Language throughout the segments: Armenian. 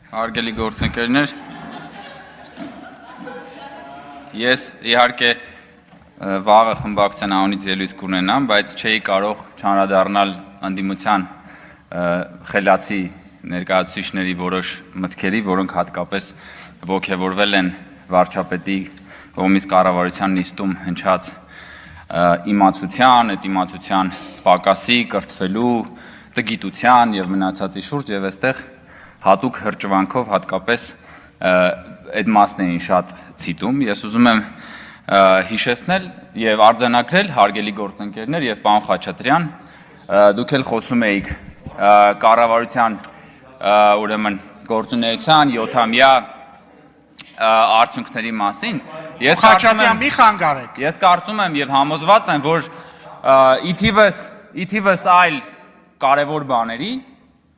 Հարգելի գործընկերներ, ես իհարկե վաղը խմբակցության անունից ելույթ կունենամ, բայց չէի կարող չանդրադառնալ ընդդիմության խելացի ներկայացուցիչների որոշ մտքերի, որոնք հատկապես ոգևորվել են վարչապետի կողմից կառավարության նիստում հնչած իմացության, այդ իմացության պակասի, կրթվելու, տգիտության եւ մնացածի շուրջ եւ այստեղ հատուկ հրճվանքով հատկապես այդ մասն էին շատ ցիտում։ Ես ուզում եմ հիշեցնել եւ արձանագրել հարգելի գործընկերներ եւ պարոն Խաչատրյան, դուք էլ խոսում էիք կառավարության ուրեմն գործունեության 7-ամյա արդյունքների մասին։ Ես կարծում եմ եւ համոզված եմ, որ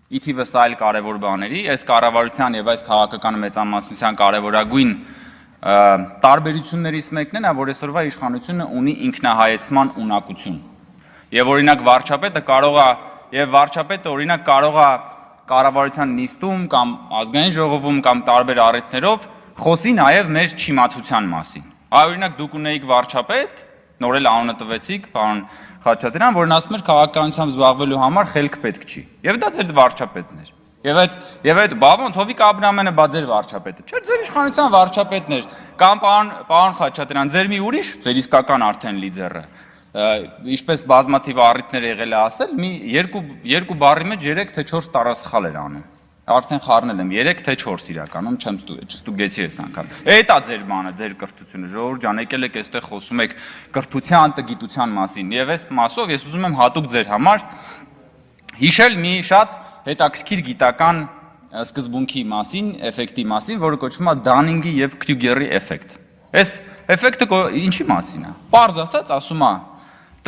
իթիվս այլ կարևոր բաների, այս կառավարության եւ այս քաղաքական մեծամասնության կարևորագույն տարբերություններից մեկն է, որ այսօրվա իշխանությունը ունի ինքնահայեցման ունակություն։ Եվ օրինակ վարչապետը օրինակ կարող է կառավարության նիստում կամ ազգային ժողովում կամ տարբեր առիթներով խոսի նաեւ մեր չիմացության մասին։ Օրինակ դուք ունեիք վարչապետ, նոր էլ անունը տվեցիք, պարոն Խաչատրյան, որն ասում էր քաղաքականությամբ զբաղվելու համար խելք պետք չի։ Եվ դա ձեր վարչապետն էր։ Եվ այդ բավոն Հովիկ Աբրահամյանը բա ձեր վարչապետը։ Չէ, ձեր իշխանության վարչապետն էր։ Կամ պարոն Խաչատրյան, ձեր մի ուրիշ, ձեր իսկական արդեն լիդերը, ինչպես բազմաթիվ առիթներ եղել է ասել, մի երկու բառի մեջ 3 թե 4 տարասխալ էր անում։ Արդեն խառնել եմ 3 թե 4 իրականում, չստուգեցի այս անգամ։ Էդ է ձեր բանը, ձեր կրթությունը, ժողովուրդ ջան, եկել եք այստեղ խոսում եք կրթության, տգիտության մասին։ Եվ այս մասով ես ուզում եմ հատուկ ձեր համար հիշել մի շատ հետաքրքիր գիտական սկզբունքի մասին, էֆեկտի մասին, որը կոչվում է Դանինգի եւ Քրյուգերի էֆեկտ։ Այս էֆեկտը ինչի մասին է։ Պարզ ասած, ասում է,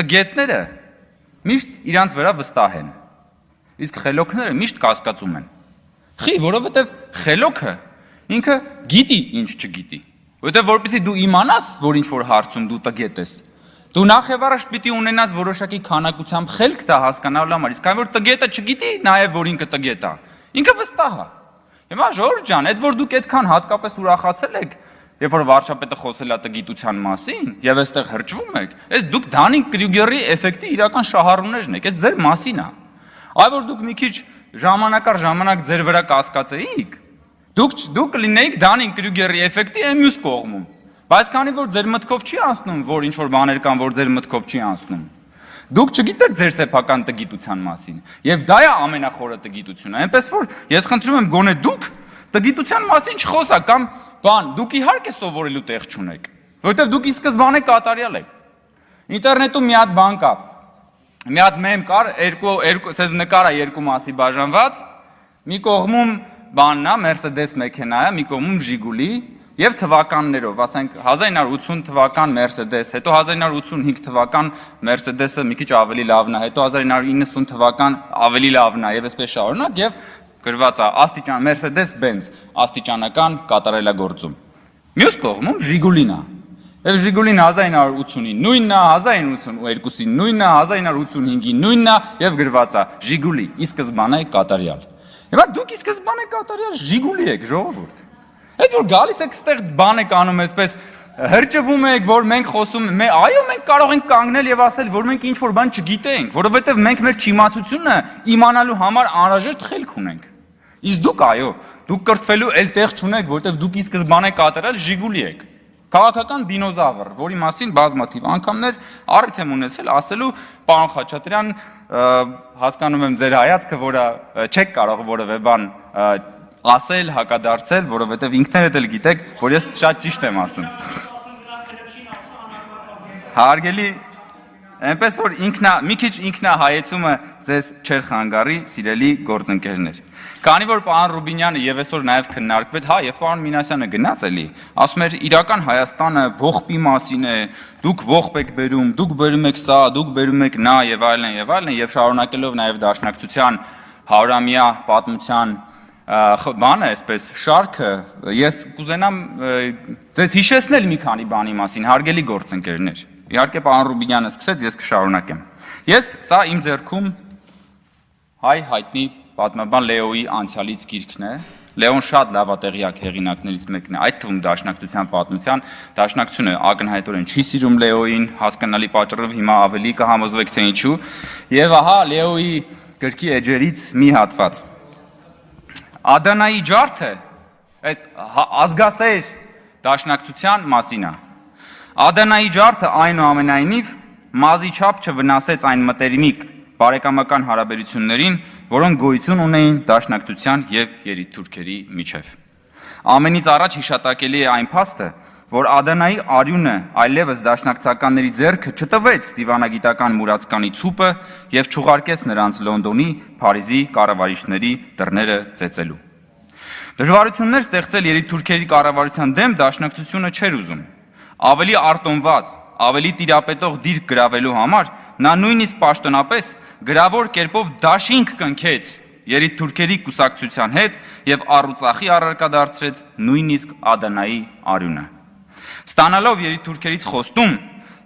տգետները միշտ իրանց վրա վստահ են, իսկ խելոքները միշտ կասկածում են։ Խի, որովհետև խելոքը ինքը գիտի ինչ չգիտի, որովհետև որպեսզի դու իմանաս, որ ինչ-որ հարցում դու տգետ ես, դու նախ եւ առաջ պիտի ունենաս որոշակի քանակությամբ խելք դա հասկանալու համար, իսկ այն որ տգետը չգիտի, նաեւ որ ինքը տգետ է, ինքը վստահ է։ Հիմա ժողովուրդ ջան, այդ որ դուք այդքան հատկապես ուրախացել եք, երբ որ վարչապետը խոսել է տգիտության մասին եւ այստեղ հրճվում եք, այս դուք Դանինգ-Քրյուգերի էֆեկտի իրական շահառուներն եք, այս ձեր մասին է։ Այ որ դուք մի քիչ ժամանակ ձեր վրա կասկածեիք, դուք կլինեիք Դանինգ-Քրյուգերի էֆեկտի այն մյուս կողմում, բայց քանի որ ձեր մտքով չի անցնում, որ ինչ-որ բաներ կան, որ ձեր մտքով չի անցնում, դուք չգիտեք ձեր սեփական տգիտության մասին, եւ դա է ամենախորը տգիտությունը, այնպես որ ես խնդրում եմ գոնե դուք տգիտության մասին չխոսաք կամ դուք իհարկե սովորելու տեղ չունեք, որովհետեւ դուք ի սկզբանե կատարյալ եք։ Ինտերնետում մի հատ բան կա, մի հատ մեմ կար, ասես նկար է երկու մասի բաժանված, մի կողմում բանն է, Mercedes մեքենա է, մի կողմում Ժիգուլի եւ թվականներով, ասենք 1980 թվական Mercedes, հետո 1985 թվական Mercedes-ը մի քիչ ավելի լավն է, հետո 1990 թվական ավելի լավն է եւ այսպես շարունակ եւ գրված է աստիճան Mercedes-Benz աստիճանական կատարելագործում։ Մյուս կողմում Ժիգուլին է։ Եվ Ժիգուլին 1980-ին նույնն է, 1982-ին նույնն է, 1985-ին նույնն է եւ գրված է Ժիգուլի, ի սկզբանե կատարյալ։ Հիմա դուք ի սկզբանե կատարյալ Ժիգուլի եք, ժողովուրդ։ Այդ որ գալիս եք ստեղ բան եք անում այսպես հրճվում եք, որ մենք խոսում ենք, այո, մենք կարող ենք կանգնել եւ ասել, որ մենք ինչ-որ բան չգիտենք, որովհետեւ մենք մեր չիմացությունը իմանալու համար անհրաժեշտ խելք ունենք։ Իսկ դուք այո, դուք կրթվելու էլ տեղ չունեք, որովհետեւ դուք ի սկզբանե կատարյալ Ժիգուլի եք։ Քաղաքական դինոզավր, որի մասին բազմաթիվ անգամներ առիթ եմ ունեցել ասելու, պարոն Խաչատրյան, հասկանում եմ ձեր հայացքը, որը չեք կարող որևէ բան ասել, հակադարձել, որովհետև ինքներդ էլ գիտեք, որ ես շատ ճիշտ եմ ասում։ Հարգելի, այնպես որ մի քիչ ինքնահայեցումը ձեզ չեր խանգարի, սիրելի գործընկերներ։ Քանի որ պարոն Ռուբինյանը եւ այսօր նաեւ քննարկվեց, եւ պարոն Մինասյանը գնաց էլի, ասում էր իրական Հայաստանը ողբի մասին է, դուք ողբ եք բերում, դուք բերում եք սա, դուք բերում եք նա եւ այլն եւ շարունակելով նաեւ դաշնակցության 100-ամյա պատմության բանը, այսպես շարքը, ես կուզենամ ձեզ հիշեցնել մի քանի բանի մասին, հարգելի գործընկերներ։ Իհարկե պարոն Ռուբինյանը սկսեց, ես կշարունակեմ։ Ես սա իմ ձեռքում հայ հայտնի պատմաբան Լեոյի անցյալից գիրքն է, Լեոն շատ լավատեղյակ հեղինակներից մեկն է, այդ թվում Դաշնակցության պատմության, Դաշնակցությունը ակնհայտորեն չի սիրում Լեոյին, հասկանալի պատճառով հիմա ավելի կհամոզվեք թե ինչու, եւ ահա Լեոյի գրքի էջերից մի հատված։ Ադանայի ջարդը, այս ազգասեր Դաշնակցության մասին է։ Ադանայի ջարդը այնուամենայնիվ մազի չափ չվնասեց այն մտերիմիկ բարեկամական հարաբերություններին, որոնք գոյություն ունեին Դաշնակցության եւ երիտթուրքերի միջև։ Ամենից առաջ հիշատակելի է այն փաստը, որ Ադանայի արյունը այլևս դաշնակցականների ձեռքը չտվեց դիվանագիտական մուրացկանի ցուպը եւ չուղարկեց նրանց Լոնդոնի, Փարիզի կառավարիչների դռները ծեծելու։ Դժվարություններ ստեղծել երիտթուրքերի կառավարության դեմ Դաշնակցությունը չէր ուզում։ Ավելի արտոնված, ավելի տիրապետող դիրք գրավելու համար նա նույնիսկ պաշտոնապես գրավոր կերպով դաշինք կնքեց երիտթուրքերի կուսակցության հետ եւ առուծախի առարկա դարձրեց նույնիսկ Ադանայի արյունը։ Ստանալով երիտթուրքերից խոստում,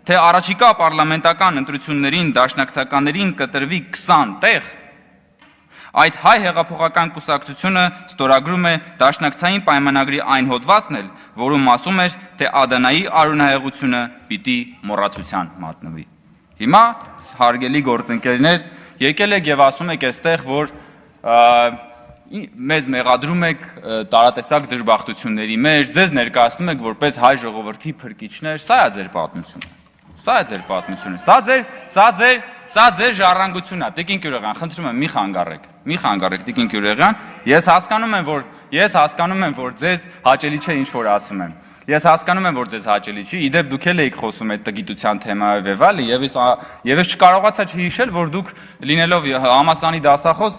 թե առաջիկա պարլամենտական ընտրություններին դաշնակցականներին կտրվի 20 տեղ, այդ հայ հեղափոխական կուսակցությունը ստորագրում է դաշնակցային պայմանագրի այն հոդվածն էլ, որում ասում էր, թե Ադանայի արյունահեղությունը պիտի մոռացության մատնվի։ Հիմա հարգելի գործընկերներ, եկել եք եւ ասում եք այստեղ, որ մեզ մեղադրում եք տարատեսակ դժբախտությունների մեջ, ձեզ ներկայացնում եք որպես հայ ժողովրդի փրկիչներ, սա է ձեր պատմությունը։ Սա է ձեր պատմությունը։ Սա ձեր ժառանգությունն է։ Տիկին Գյուրեղյան, խնդրում եմ, մի խանգարեք Տիկին Գյուրեղյան։ Ես հասկանում եմ, որ ձեզ հաճելի չէ ինչ որ ասում եմ։ Ես հասկանում եմ, որ ձեզ հաճելի չի, իդեպ դուք էլ եք խոսում այդ տգիտության թեմայով եւ այլն, եւ ես չկարողացա չհիշել, որ դուք լինելով համալսարանի դասախոս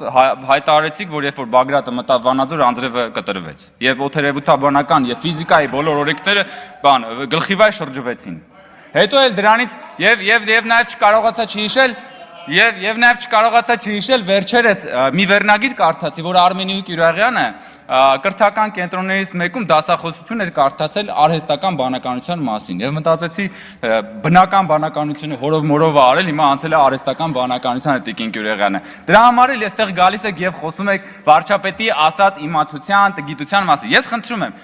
հայտարարեցիք, որ երբ որ Բագրատը մտավ Վանաձոր, անձրևը կտրվեց, եւ օդերևութաբանական եւ ֆիզիկայի բոլոր օրենքները գլխիվայր շրջվեցին։ Հետո էլ դրանից եւ նաեւ չկարողացա չհիշել վերջերս մի վերնագիր կարդացի, որ Արմենիու Կիրաղյանը կրթական կենտրոններից մեկում դասախոսություն էր կարդացել արհեստական բանականության մասին եւ մտածեցի բնական բանականությունը հորով մորով արել, հիմա անցել է արհեստական բանականությանը Տիկին Գյուրեղյանը։ Դրա համար էլ այստեղ գալիս եք եւ խոսում եք վարչապետի ասած իմացության, տգիտության մասին։ Ես խնդրում եմ,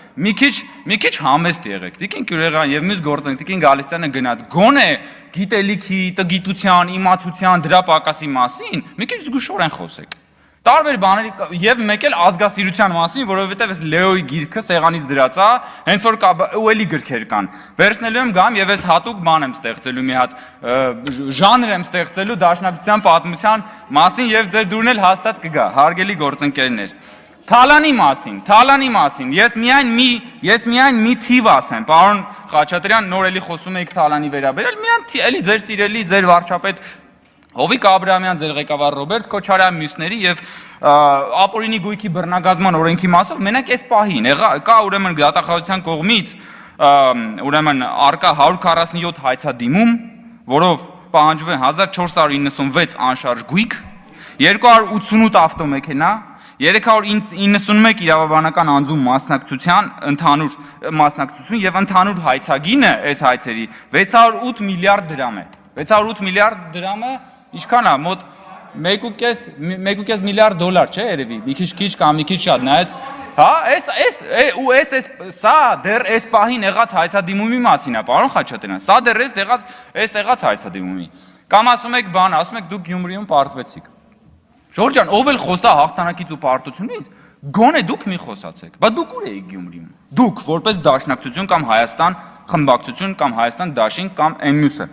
մի քիչ համեստ եղեք։ Տիկին Գյուրեղյան եւ մյուս գործընկ Տիկին Գալստյանը գնաց գոնե գիտելիքի, տգիտության, իմացության, դրա պակասի մասին մի քիչ զգուշորեն խոսեք։ Տարբեր բաների եւ մեկ էլ ազգասիրության մասին, որովհետեւ այս Լեոյի գիրքը սեղանից դրած է, հենց որ ու էլի գրքեր կան։ Վերցնելու եմ գամ եւ այս հատուկ բան եմ ստեղծելու մի հատ ժանր եմ ստեղծելու Դաշնակցության պատմության մասին եւ ձեր դուրն էլ հաստատ կգա, հարգելի գործընկերներ։ Թալանի մասին։ Ես միայն մի թիվ ասեմ, պարոն Խաչատրյան, նոր էլի խոսում եք Թալանի վերաբերյալ, միայն էլի ձեր սիրելի, ձեր վարչապետ Հովիկ Աբրահամյան, ձեր ղեկավար Ռոբերտ Քոչարյան, մյուսների եւ ապօրինի գույքի բռնագազման օրենքի մասով մենակ այս պահին կա ուրեմն դատախազության կողմից ուրեմն արկա 147 հայցադիմում, որով պահանջվում է 1496 անշարժ գույք, 288 ավտոմեքենա, 391 իրավաբանական անձու մասնակցություն եւ ընդհանուր հայցագինը այս հայցերի 608 միլիարդ դրամ է։ 608 միլիարդ դրամը ինչքան է, մոտ 1.5 միլիարդ դոլար, չէ՞ երևի, մի քիչ կամ մի քիչ շատ, նայած, հա, սա դեռ այս պահին եղած հայցադիմումի մասին է, պարոն Խաչատրյան, սա դեռ այս եղած հայցադիմումի։ Կամ ասում եք բան, ասում եք դուք Գյումրիում պարտվեցիք։ Ժորժ ջան, ով էլ խոսա հաղթանակից ու պարտությունից, գոնե դուք մի խոսացեք, բա դուք ուր էիք Գյումրիում։ Դուք որպես Դաշնակցություն կամ Հայաստան խմբակցություն կամ Հայաստան Դաշինք կամ Էմյուսը,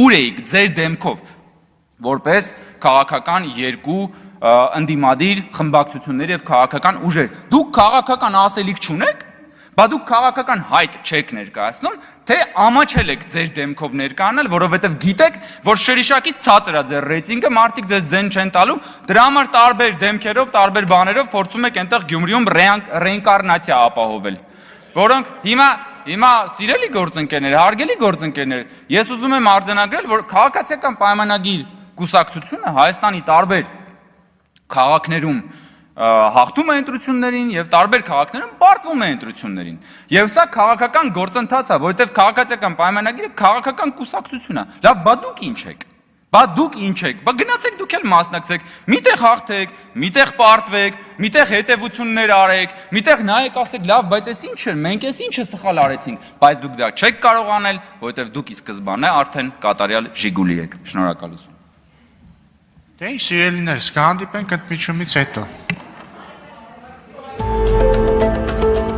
ուր էիք ձեր դեմքով, որպես քաղաքական երկու ընդդիմադիր խմբակցություններ եւ քաղաքական ուժեր։ Դուք քաղաքական ասելիք չունեք, բա դուք քաղաքական հայտ չեք ներկայացնում, թե ամաչել եք ձեր դեմքով ներկայանալ, որովհետեւ գիտեք, որ շրիշակից ցածր է ձեր ռեյտինգը, մարդիկ ձեզ ձեն չեն տալու, դրա համար տարբեր դեմքերով, տարբեր բաներով փորձում եք այնտեղ Գյումրիում ռեինկարնացիա ապահովել, որոնք հիմա սիրելի գործընկերներ, հարգելի գործընկերներ, ես ուզում եմ արձանագրել, որ քաղաքացիական պայմանագիր կուսակցությունը Հայաստանի տարբեր քաղաքներում հաղթում է ընտրություններին եւ տարբեր քաղաքներում պարտվում է ընտրություններին։ Եվ սա քաղաքական գործընթաց է, որովհետեւ քաղաքացիական պայմանագիրը քաղաքական կուսակցություն է։ Լավ, բա դուք ինչ եք։ Բա դուք ինչ եք, բա գնացեք դուք էլ մասնակցեք, միտեղ հաղթեք, միտեղ պարտվեք, միտեղ հետևություններ արեք, միտեղ նայեք ասեք, լավ, բայց այս ինչ է, մենք այս ինչը սխալ արեցինք, բայց դուք դա չեք կարող անել, որովհետև դուք ի սկզբանե արդեն կատարյալ Ժիգուլի եք։ Շնորհակալություն։ Դե ինչ սիրելիներս, կհանդիպենք ընդմիջումից հետո։